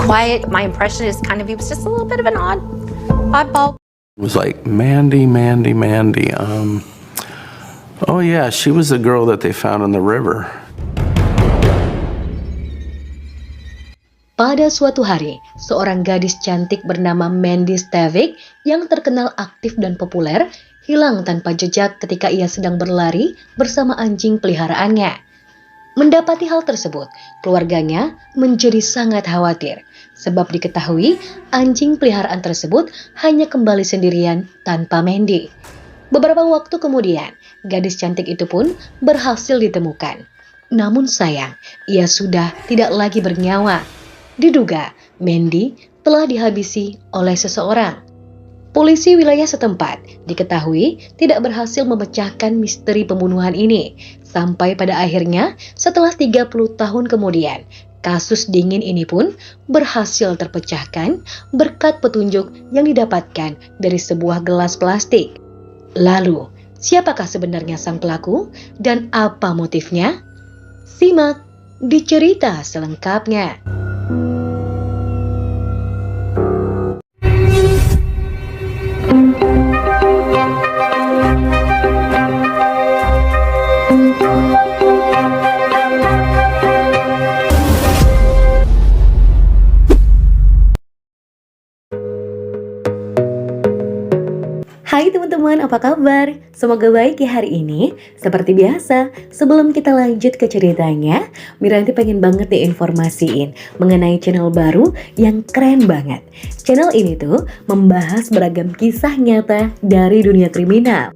quiet. My impression is kind of he was just a little bit of an oddball. It was like, Mandy. Oh yeah, she was the girl that they found in the river. Pada suatu hari, seorang gadis cantik bernama Mandy Stavik yang terkenal aktif dan populer hilang tanpa jejak ketika ia sedang berlari bersama anjing peliharaannya. Mendapati hal tersebut, keluarganya menjadi sangat khawatir sebab diketahui anjing peliharaan tersebut hanya kembali sendirian tanpa Mandy. Beberapa waktu kemudian, gadis cantik itu pun berhasil ditemukan. Namun sayang, ia sudah tidak lagi bernyawa. Diduga Mandy telah dihabisi oleh seseorang. Polisi wilayah setempat diketahui tidak berhasil memecahkan misteri pembunuhan ini. Sampai pada akhirnya setelah 30 tahun kemudian, kasus dingin ini pun berhasil terpecahkan berkat petunjuk yang didapatkan dari sebuah gelas plastik. Lalu, siapakah sebenarnya sang pelaku dan apa motifnya? Simak di cerita selengkapnya. Hai teman-teman, apa kabar? Semoga baik ya hari ini. Seperti biasa, sebelum kita lanjut ke ceritanya, Miranti pengen banget diinformasiin mengenai channel baru yang keren banget. Channel ini tuh membahas beragam kisah nyata dari dunia kriminal.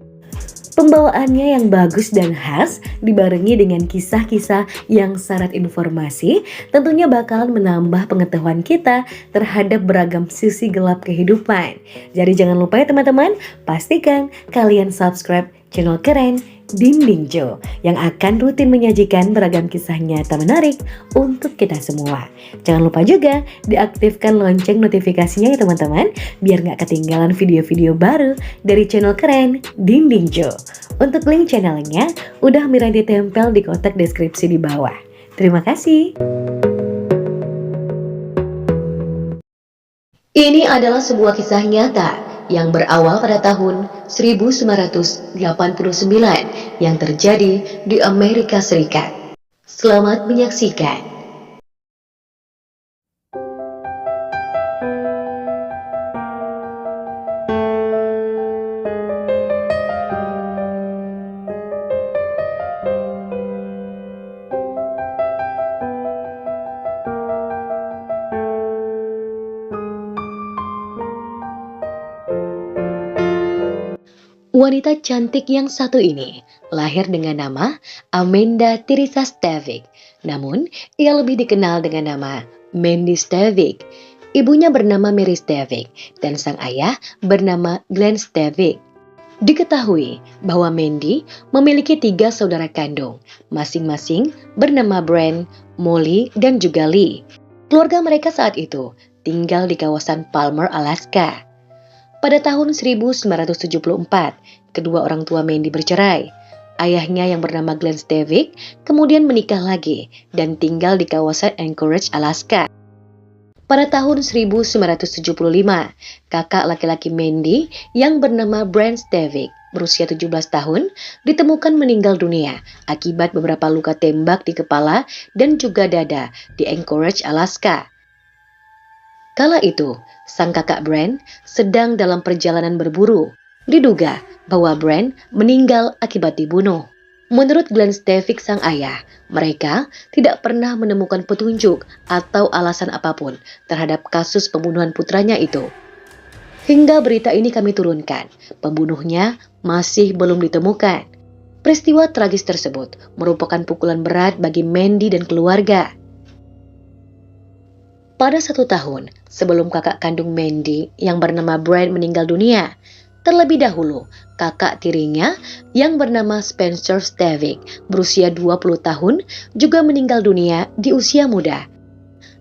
Pembawaannya yang bagus dan khas dibarengi dengan kisah-kisah yang syarat informasi tentunya bakalan menambah pengetahuan kita terhadap beragam sisi gelap kehidupan. Jadi jangan lupa ya teman-teman, pastikan kalian subscribe channel keren Dinding Jo yang akan rutin menyajikan beragam kisah nyata menarik untuk kita semua. Jangan lupa juga diaktifkan lonceng notifikasinya ya teman-teman, biar gak ketinggalan video-video baru dari channel keren Dinding Jo. Untuk link channelnya udah Miranti tempel di kotak deskripsi di bawah. Terima kasih. Ini adalah sebuah kisah nyata yang berawal pada tahun 1989 yang terjadi di Amerika Serikat. Selamat menyaksikan. Wanita cantik yang satu ini lahir dengan nama Amanda Teresa Stavik. Namun, ia lebih dikenal dengan nama Mandy Stavik. Ibunya bernama Mary Stavik dan sang ayah bernama Glenn Stavik. Diketahui bahwa Mandy memiliki 3 saudara kandung, masing-masing bernama Brent, Molly, dan juga Lee. Keluarga mereka saat itu tinggal di kawasan Palmer, Alaska. Pada tahun 1974, kedua orang tua Mandy bercerai. Ayahnya yang bernama Glenn Stavik kemudian menikah lagi dan tinggal di kawasan Anchorage, Alaska. Pada tahun 1975, kakak laki-laki Mandy yang bernama Brent Stavik berusia 17 tahun ditemukan meninggal dunia akibat beberapa luka tembak di kepala dan juga dada di Anchorage, Alaska. Kala itu, sang kakak Brent sedang dalam perjalanan berburu. Diduga bahwa Brent meninggal akibat dibunuh. Menurut Glenn Stavik sang ayah, mereka tidak pernah menemukan petunjuk atau alasan apapun terhadap kasus pembunuhan putranya itu. Hingga berita ini kami turunkan, pembunuhnya masih belum ditemukan. Peristiwa tragis tersebut merupakan pukulan berat bagi Mandy dan keluarga. Pada 1 tahun sebelum kakak kandung Mandy yang bernama Brent meninggal dunia, terlebih dahulu kakak tirinya yang bernama Spencer Stavik berusia 20 tahun juga meninggal dunia di usia muda.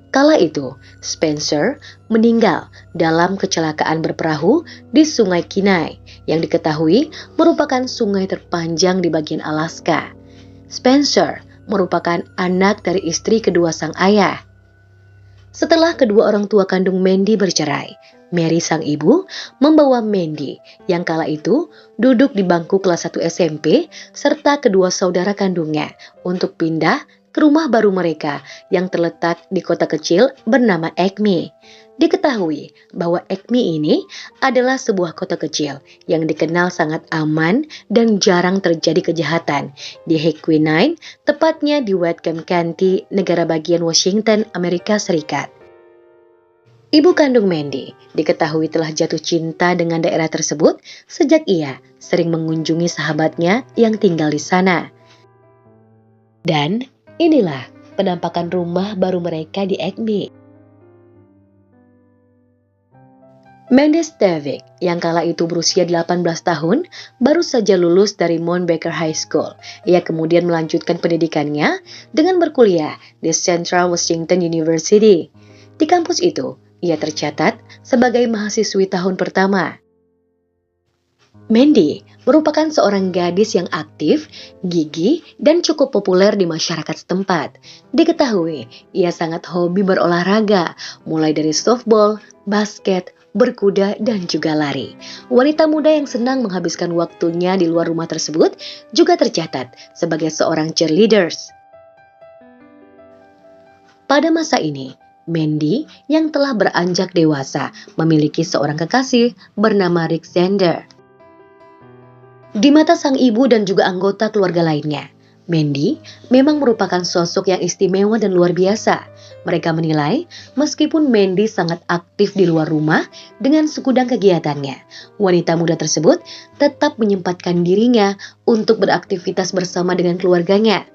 Kala itu, Spencer meninggal dalam kecelakaan berperahu di Sungai Kenai yang diketahui merupakan sungai terpanjang di bagian Alaska. Spencer merupakan anak dari istri kedua sang ayah. Setelah kedua orang tua kandung Mandy bercerai, Mary sang ibu membawa Mandy yang kala itu duduk di bangku kelas 1 SMP serta kedua saudara kandungnya untuk pindah ke rumah baru mereka yang terletak di kota kecil bernama Acme. Diketahui bahwa Acme ini adalah sebuah kota kecil yang dikenal sangat aman dan jarang terjadi kejahatan di Quinine, tepatnya di Whatcom County, negara bagian Washington, Amerika Serikat. Ibu kandung Mandy diketahui telah jatuh cinta dengan daerah tersebut sejak ia sering mengunjungi sahabatnya yang tinggal di sana. Dan inilah penampakan rumah baru mereka di Acme. Mandy Stavik yang kala itu berusia 18 tahun baru saja lulus dari Mount Baker High School. Ia kemudian melanjutkan pendidikannya dengan berkuliah di Central Washington University. Di kampus itu, ia tercatat sebagai mahasiswi tahun pertama. Mandy merupakan seorang gadis yang aktif, gigih, dan cukup populer di masyarakat setempat. Diketahui, ia sangat hobi berolahraga, mulai dari softball, basket, berkuda, dan juga lari. Wanita muda yang senang menghabiskan waktunya di luar rumah tersebut juga tercatat sebagai seorang cheerleaders. Pada masa ini, Mandy yang telah beranjak dewasa memiliki seorang kekasih bernama Rick Zander. Di mata sang ibu dan juga anggota keluarga lainnya, Mandy memang merupakan sosok yang istimewa dan luar biasa. Mereka menilai meskipun Mandy sangat aktif di luar rumah dengan segudang kegiatannya, wanita muda tersebut tetap menyempatkan dirinya untuk beraktivitas bersama dengan keluarganya.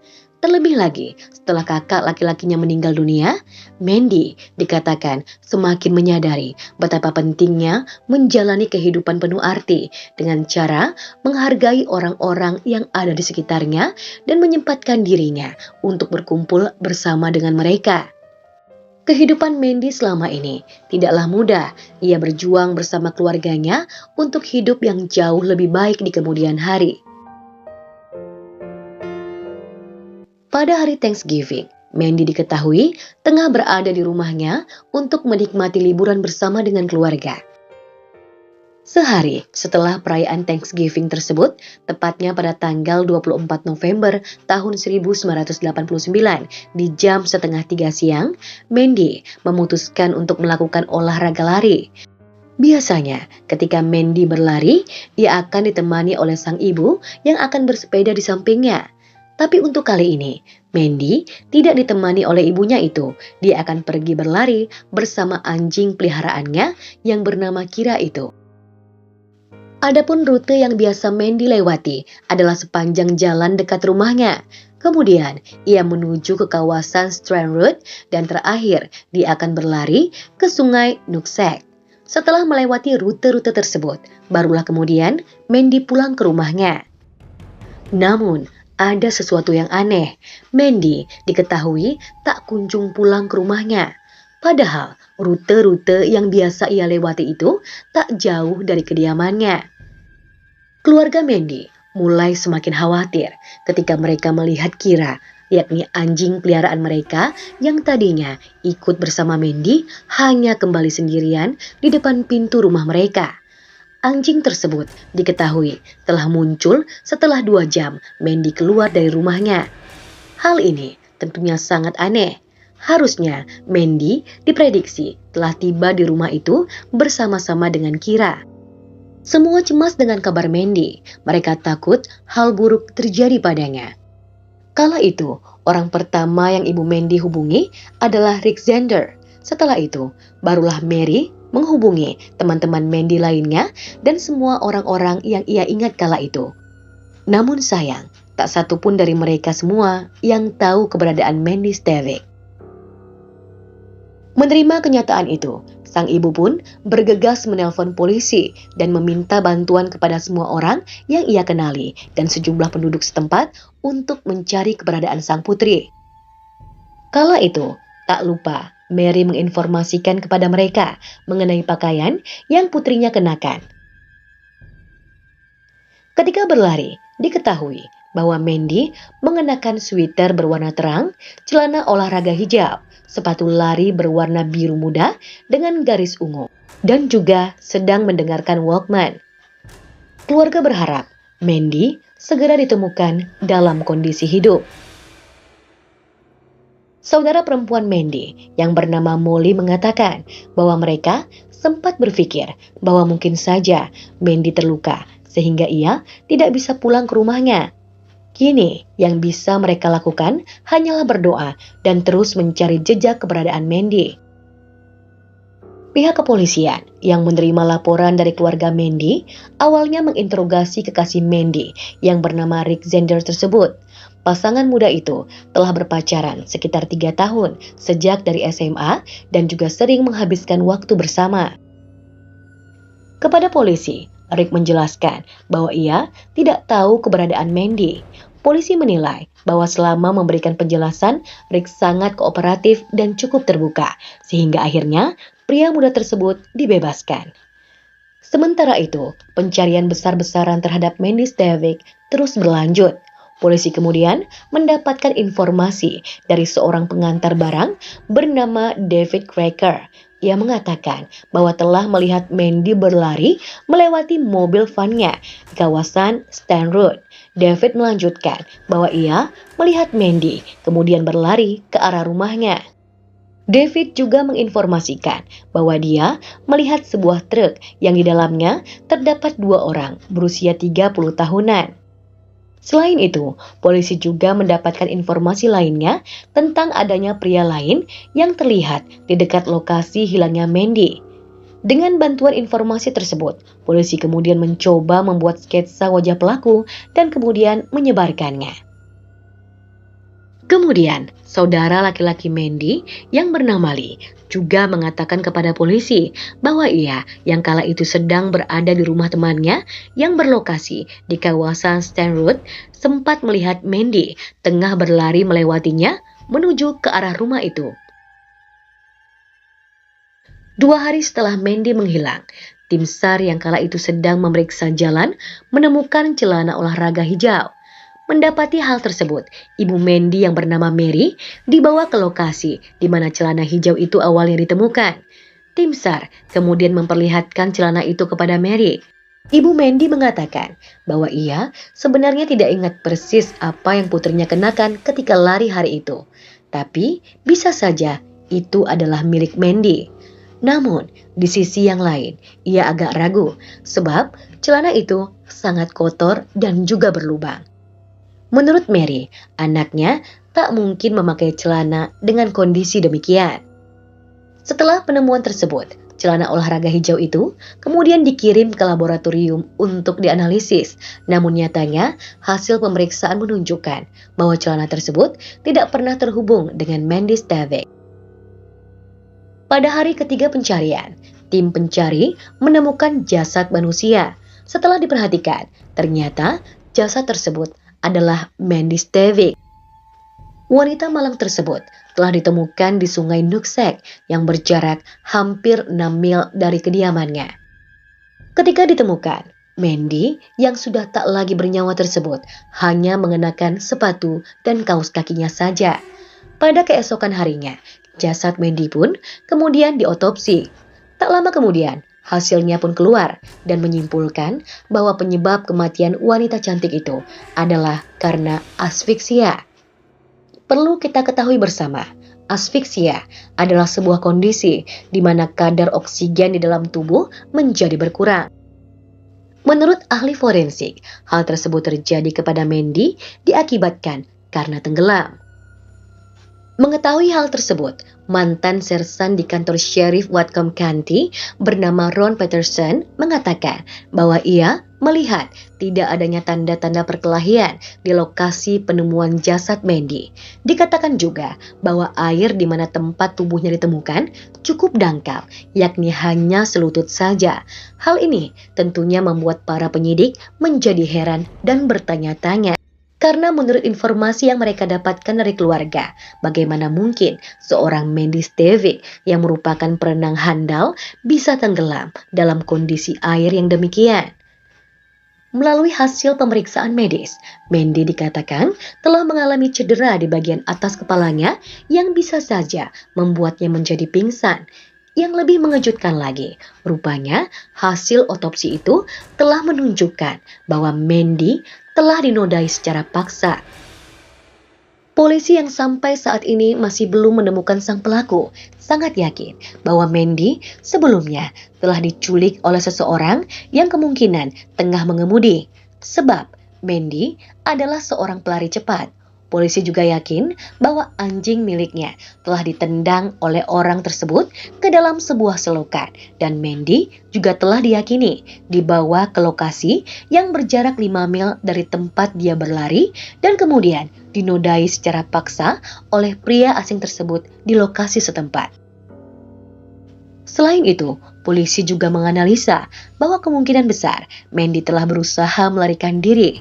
Terlebih lagi, setelah kakak laki-lakinya meninggal dunia, Mandy dikatakan semakin menyadari betapa pentingnya menjalani kehidupan penuh arti dengan cara menghargai orang-orang yang ada di sekitarnya dan menyempatkan dirinya untuk berkumpul bersama dengan mereka. Kehidupan Mandy selama ini tidaklah mudah. Ia berjuang bersama keluarganya untuk hidup yang jauh lebih baik di kemudian hari. Pada hari Thanksgiving, Mandy diketahui tengah berada di rumahnya untuk menikmati liburan bersama dengan keluarga. Sehari setelah perayaan Thanksgiving tersebut, tepatnya pada tanggal 24 November tahun 1989 di jam 2:30 siang, Mandy memutuskan untuk melakukan olahraga lari. Biasanya ketika Mandy berlari, ia akan ditemani oleh sang ibu yang akan bersepeda di sampingnya. Tapi untuk kali ini, Mandy tidak ditemani oleh ibunya itu. Dia akan pergi berlari bersama anjing peliharaannya yang bernama Kira itu. Adapun rute yang biasa Mandy lewati adalah sepanjang jalan dekat rumahnya. Kemudian, ia menuju ke kawasan Strand Road dan terakhir dia akan berlari ke sungai Nooksack. Setelah melewati rute-rute tersebut, barulah kemudian Mandy pulang ke rumahnya. Namun, ada sesuatu yang aneh. Mandy diketahui tak kunjung pulang ke rumahnya. Padahal rute-rute yang biasa ia lewati itu tak jauh dari kediamannya. Keluarga Mandy mulai semakin khawatir ketika mereka melihat Kira, yakni anjing peliharaan mereka yang tadinya ikut bersama Mandy hanya kembali sendirian di depan pintu rumah mereka. Anjing tersebut diketahui telah muncul setelah 2 jam Mandy keluar dari rumahnya. Hal ini tentunya sangat aneh. Harusnya Mandy diprediksi telah tiba di rumah itu bersama-sama dengan Kira. Semua cemas dengan kabar Mandy. Mereka takut hal buruk terjadi padanya. Kala itu, orang pertama yang ibu Mandy hubungi adalah Rick Zander. Setelah itu, barulah Mary menghubungi teman-teman Mandy lainnya dan semua orang-orang yang ia ingat kala itu. Namun sayang, tak satu pun dari mereka semua yang tahu keberadaan Mandy Stavik. Menerima kenyataan itu, sang ibu pun bergegas menelpon polisi dan meminta bantuan kepada semua orang yang ia kenali dan sejumlah penduduk setempat untuk mencari keberadaan sang putri. Kala itu, tak lupa Mary menginformasikan kepada mereka mengenai pakaian yang putrinya kenakan. Ketika berlari, diketahui bahwa Mandy mengenakan sweater berwarna terang, celana olahraga hijau, sepatu lari berwarna biru muda dengan garis ungu, dan juga sedang mendengarkan Walkman. Keluarga berharap Mandy segera ditemukan dalam kondisi hidup. Saudara perempuan Mandy yang bernama Molly mengatakan bahwa mereka sempat berpikir bahwa mungkin saja Mandy terluka sehingga ia tidak bisa pulang ke rumahnya. Kini yang bisa mereka lakukan hanyalah berdoa dan terus mencari jejak keberadaan Mandy. Pihak kepolisian yang menerima laporan dari keluarga Mandy awalnya menginterogasi kekasih Mandy yang bernama Rick Zender tersebut. Pasangan muda itu telah berpacaran sekitar 3 tahun sejak dari SMA dan juga sering menghabiskan waktu bersama. Kepada polisi, Rick menjelaskan bahwa ia tidak tahu keberadaan Mandy. Polisi menilai bahwa selama memberikan penjelasan, Rick sangat kooperatif dan cukup terbuka, sehingga akhirnya pria muda tersebut dibebaskan. Sementara itu, pencarian besar-besaran terhadap Mandy Stavik terus berlanjut. Polisi kemudian mendapatkan informasi dari seorang pengantar barang bernama David Cracker. Ia mengatakan bahwa telah melihat Mandy berlari melewati mobil van-nya di kawasan Stan Road. David melanjutkan bahwa ia melihat Mandy kemudian berlari ke arah rumahnya. David juga menginformasikan bahwa dia melihat sebuah truk yang di dalamnya terdapat 2 orang berusia 30 tahunan. Selain itu, polisi juga mendapatkan informasi lainnya tentang adanya pria lain yang terlihat di dekat lokasi hilangnya Mandy. Dengan bantuan informasi tersebut, polisi kemudian mencoba membuat sketsa wajah pelaku dan kemudian menyebarkannya. Kemudian, saudara laki-laki Mandy yang bernama Lee juga mengatakan kepada polisi bahwa ia yang kala itu sedang berada di rumah temannya yang berlokasi di kawasan Stan Road sempat melihat Mandy tengah berlari melewatinya menuju ke arah rumah itu. 2 hari setelah Mandy menghilang, tim SAR yang kala itu sedang memeriksa jalan menemukan celana olahraga hijau. Mendapati hal tersebut, ibu Mandy yang bernama Mary dibawa ke lokasi di mana celana hijau itu awalnya ditemukan. Tim SAR kemudian memperlihatkan celana itu kepada Mary. Ibu Mandy mengatakan bahwa ia sebenarnya tidak ingat persis apa yang putrinya kenakan ketika lari hari itu. Tapi bisa saja itu adalah milik Mandy. Namun di sisi yang lain, ia agak ragu sebab celana itu sangat kotor dan juga berlubang. Menurut Mary, anaknya tak mungkin memakai celana dengan kondisi demikian. Setelah penemuan tersebut, celana olahraga hijau itu kemudian dikirim ke laboratorium untuk dianalisis. Namun nyatanya, hasil pemeriksaan menunjukkan bahwa celana tersebut tidak pernah terhubung dengan Mandy Stavik. Pada hari ketiga pencarian, tim pencari menemukan jasad manusia. Setelah diperhatikan, ternyata jasad tersebut adalah Mandy Stavik. Wanita malang tersebut telah ditemukan di sungai Nooksack yang berjarak hampir 6 mil dari kediamannya. Ketika ditemukan, Mandy yang sudah tak lagi bernyawa tersebut hanya mengenakan sepatu dan kaos kakinya saja. Pada keesokan harinya, jasad Mandy pun kemudian diotopsi. Tak lama kemudian, hasilnya pun keluar dan menyimpulkan bahwa penyebab kematian wanita cantik itu adalah karena asfiksia. Perlu kita ketahui bersama, asfiksia adalah sebuah kondisi di mana kadar oksigen di dalam tubuh menjadi berkurang. Menurut ahli forensik, hal tersebut terjadi kepada Mandy diakibatkan karena tenggelam. Mengetahui hal tersebut, mantan sersan di kantor Sheriff Whatcom County bernama Ron Peterson mengatakan bahwa ia melihat tidak adanya tanda-tanda perkelahian di lokasi penemuan jasad Mandy. Dikatakan juga bahwa air di mana tempat tubuhnya ditemukan cukup dangkal, yakni hanya selutut saja. Hal ini tentunya membuat para penyidik menjadi heran dan bertanya-tanya. Karena menurut informasi yang mereka dapatkan dari keluarga, bagaimana mungkin seorang Mandy Stavik yang merupakan perenang handal bisa tenggelam dalam kondisi air yang demikian? Melalui hasil pemeriksaan medis, Mandy dikatakan telah mengalami cedera di bagian atas kepalanya yang bisa saja membuatnya menjadi pingsan. Yang lebih mengejutkan lagi, rupanya hasil otopsi itu telah menunjukkan bahwa Mandy telah dinodai secara paksa. Polisi yang sampai saat ini masih belum menemukan sang pelaku sangat yakin bahwa Mandy sebelumnya telah diculik oleh seseorang yang kemungkinan tengah mengemudi. Sebab Mandy adalah seorang pelari cepat. Polisi juga yakin bahwa anjing miliknya telah ditendang oleh orang tersebut ke dalam sebuah selokan dan Mandy juga telah diyakini dibawa ke lokasi yang berjarak 5 mil dari tempat dia berlari dan kemudian dinodai secara paksa oleh pria asing tersebut di lokasi setempat. Selain itu, polisi juga menganalisa bahwa kemungkinan besar Mandy telah berusaha melarikan diri.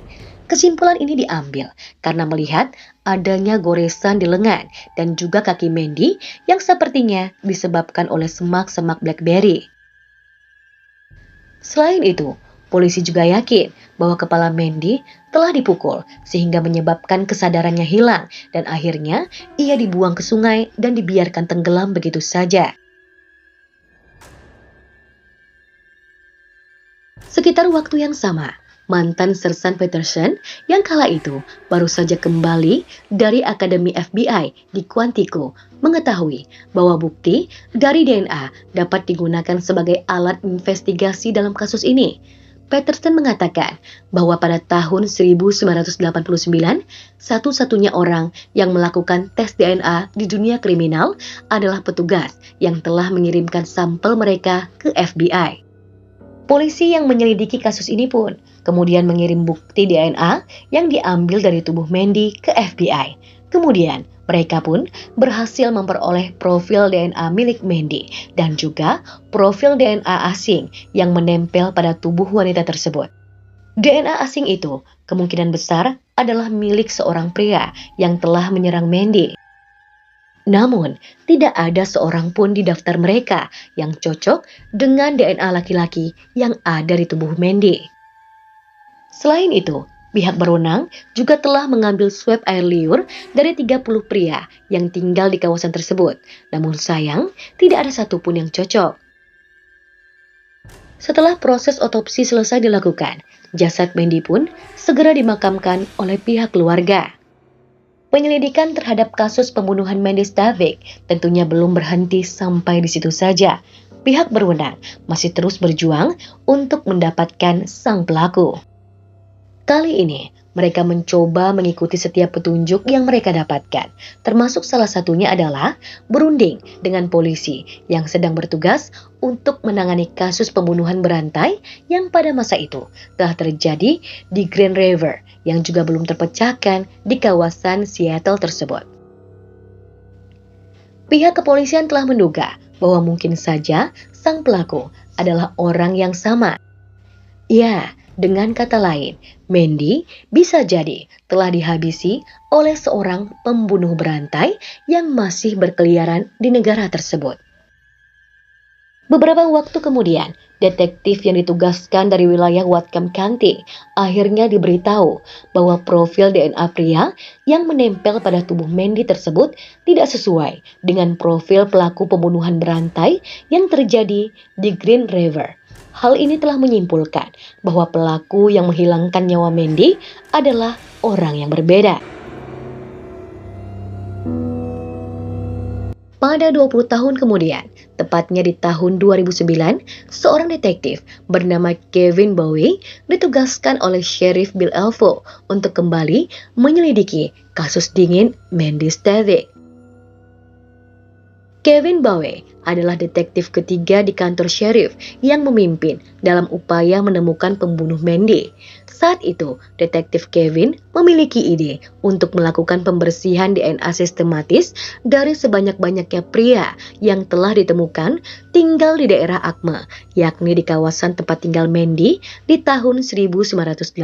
Kesimpulan ini diambil karena melihat adanya goresan di lengan dan juga kaki Mandy yang sepertinya disebabkan oleh semak-semak blackberry. Selain itu, polisi juga yakin bahwa kepala Mandy telah dipukul sehingga menyebabkan kesadarannya hilang dan akhirnya ia dibuang ke sungai dan dibiarkan tenggelam begitu saja. Sekitar waktu yang sama, mantan Sersan Peterson yang kala itu baru saja kembali dari Akademi FBI di Quantico mengetahui bahwa bukti dari DNA dapat digunakan sebagai alat investigasi dalam kasus ini. Peterson mengatakan bahwa pada tahun 1989, satu-satunya orang yang melakukan tes DNA di dunia kriminal adalah petugas yang telah mengirimkan sampel mereka ke FBI. Polisi yang menyelidiki kasus ini pun kemudian mengirim bukti DNA yang diambil dari tubuh Mandy ke FBI. Kemudian mereka pun berhasil memperoleh profil DNA milik Mandy dan juga profil DNA asing yang menempel pada tubuh wanita tersebut. DNA asing itu kemungkinan besar adalah milik seorang pria yang telah menyerang Mandy. Namun, tidak ada seorang pun di daftar mereka yang cocok dengan DNA laki-laki yang ada di tubuh Mandy. Selain itu, pihak berwenang juga telah mengambil swab air liur dari 30 pria yang tinggal di kawasan tersebut. Namun sayang, tidak ada satupun yang cocok. Setelah proses otopsi selesai dilakukan, jasad Mandy pun segera dimakamkan oleh pihak keluarga. Penyelidikan terhadap kasus pembunuhan Mandy Stavik tentunya belum berhenti sampai di situ saja. Pihak berwenang masih terus berjuang untuk mendapatkan sang pelaku. Kali ini, mereka mencoba mengikuti setiap petunjuk yang mereka dapatkan, termasuk salah satunya adalah berunding dengan polisi yang sedang bertugas untuk menangani kasus pembunuhan berantai yang pada masa itu telah terjadi di Grand River yang juga belum terpecahkan di kawasan Seattle tersebut. Pihak kepolisian telah menduga bahwa mungkin saja sang pelaku adalah orang yang sama. Ya, dengan kata lain, Mandy bisa jadi telah dihabisi oleh seorang pembunuh berantai yang masih berkeliaran di negara tersebut. Beberapa waktu kemudian, detektif yang ditugaskan dari wilayah Whatcom County akhirnya diberitahu bahwa profil DNA pria yang menempel pada tubuh Mandy tersebut tidak sesuai dengan profil pelaku pembunuhan berantai yang terjadi di Green River. Hal ini telah menyimpulkan bahwa pelaku yang menghilangkan nyawa Mandy adalah orang yang berbeda. Pada 20 tahun kemudian, tepatnya di tahun 2009, seorang detektif bernama Kevin Bowie ditugaskan oleh Sheriff Bill Elfo untuk kembali menyelidiki kasus dingin Mandy Stavik. Kevin Bowie adalah detektif ketiga di kantor sheriff yang memimpin dalam upaya menemukan pembunuh Mandy. Saat itu, detektif Kevin memiliki ide untuk melakukan pembersihan DNA sistematis dari sebanyak-banyaknya pria yang telah ditemukan tinggal di daerah Acme, yakni di kawasan tempat tinggal Mandy di tahun 1989.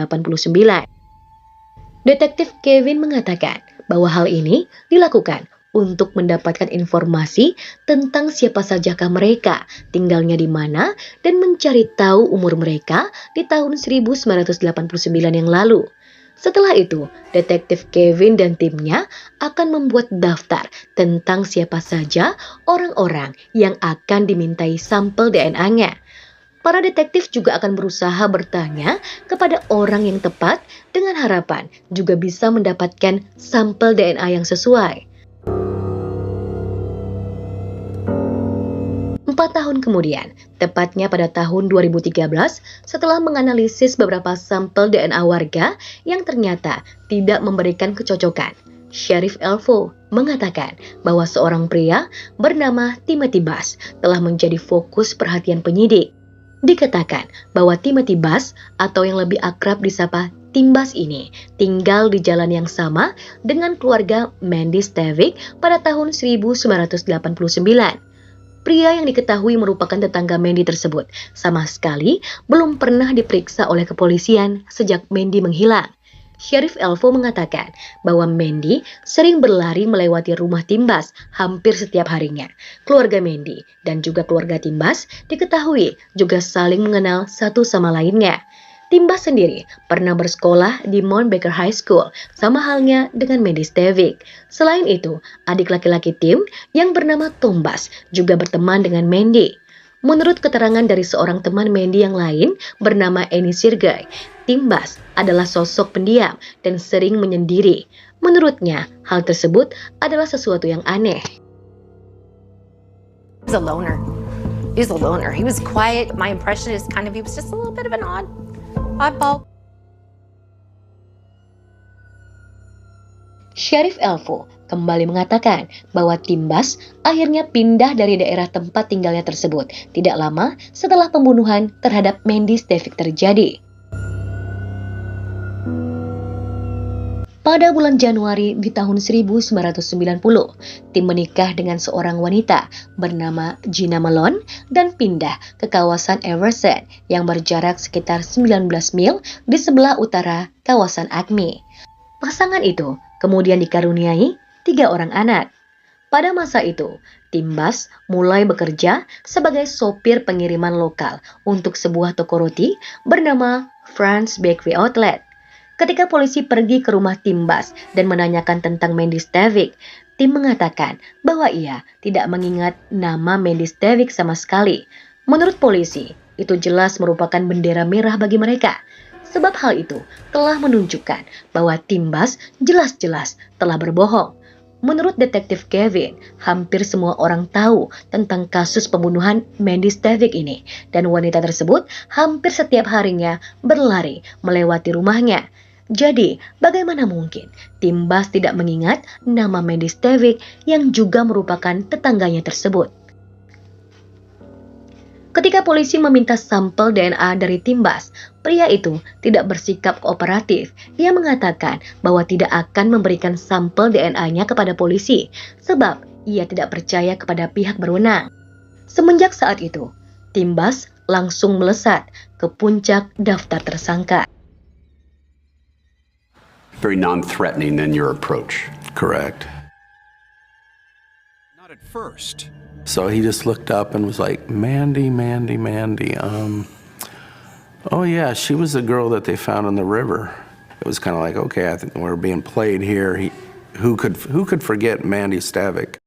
Detektif Kevin mengatakan bahwa hal ini dilakukan untuk mendapatkan informasi tentang siapa sajakah mereka, tinggalnya di mana, dan mencari tahu umur mereka di tahun 1989 yang lalu. Setelah itu, detektif Kevin dan timnya akan membuat daftar tentang siapa saja orang-orang yang akan dimintai sampel DNA-nya. Para detektif juga akan berusaha bertanya kepada orang yang tepat dengan harapan juga bisa mendapatkan sampel DNA yang sesuai. 4 tahun kemudian, tepatnya pada tahun 2013, setelah menganalisis beberapa sampel DNA warga yang ternyata tidak memberikan kecocokan, Sheriff Elfo mengatakan bahwa seorang pria bernama Timothy Bass telah menjadi fokus perhatian penyidik. Dikatakan bahwa Timothy Bass atau yang lebih akrab disapa Tim Bass ini tinggal di jalan yang sama dengan keluarga Mandy Stavik pada tahun 1989. Pria yang diketahui merupakan tetangga Mandy tersebut sama sekali belum pernah diperiksa oleh kepolisian sejak Mandy menghilang. Sheriff Elfo mengatakan bahwa Mandy sering berlari melewati rumah Tim Bass hampir setiap harinya. Keluarga Mandy dan juga keluarga Tim Bass diketahui juga saling mengenal satu sama lainnya. Tim Bass sendiri pernah bersekolah di Mount Baker High School, sama halnya dengan Mandy Stavik. Selain itu, adik laki-laki Tim yang bernama Tom Bass juga berteman dengan Mandy. Menurut keterangan dari seorang teman Mandy yang lain bernama Annie Sirgay, Tim Bass adalah sosok pendiam dan sering menyendiri. Menurutnya, hal tersebut adalah sesuatu yang aneh. He's a loner. He's a loner. He was quiet. My impression is he was just a little bit of an oddball. Sheriff Elfo kembali mengatakan bahwa Tim Bass akhirnya pindah dari daerah tempat tinggalnya tersebut tidak lama setelah pembunuhan terhadap Mandy Stavik terjadi. Pada bulan Januari di tahun 1990, Tim menikah dengan seorang wanita bernama Gina Malone dan pindah ke kawasan Everson yang berjarak sekitar 19 mil di sebelah utara kawasan Acme. Pasangan itu kemudian dikaruniai 3 orang anak. Pada masa itu, Tim Bass mulai bekerja sebagai sopir pengiriman lokal untuk sebuah toko roti bernama Franz Bakery Outlet. Ketika polisi pergi ke rumah Tim Bass dan menanyakan tentang Mandy Stavik, Tim mengatakan bahwa ia tidak mengingat nama Mandy Stavik sama sekali. Menurut polisi, itu jelas merupakan bendera merah bagi mereka. Sebab hal itu telah menunjukkan bahwa Tim Bass jelas-jelas telah berbohong. Menurut detektif Kevin, hampir semua orang tahu tentang kasus pembunuhan Mandy Stavik ini, dan wanita tersebut hampir setiap harinya berlari melewati rumahnya. Jadi, bagaimana mungkin Tim Bass tidak mengingat nama Mandy Stavik yang juga merupakan tetangganya tersebut? Ketika polisi meminta sampel DNA dari Tim Bass, pria itu tidak bersikap kooperatif. Ia mengatakan bahwa tidak akan memberikan sampel DNA-nya kepada polisi, sebab ia tidak percaya kepada pihak berwenang. Semenjak saat itu, Tim Bass langsung melesat ke puncak daftar tersangka. Very non-threatening in your approach. Correct. Not at first. So he just looked up and was like, Mandy. Oh yeah, she was the girl that they found in the river. It was kind of like, okay, I think we're being played here. Who could forget Mandy Stavik?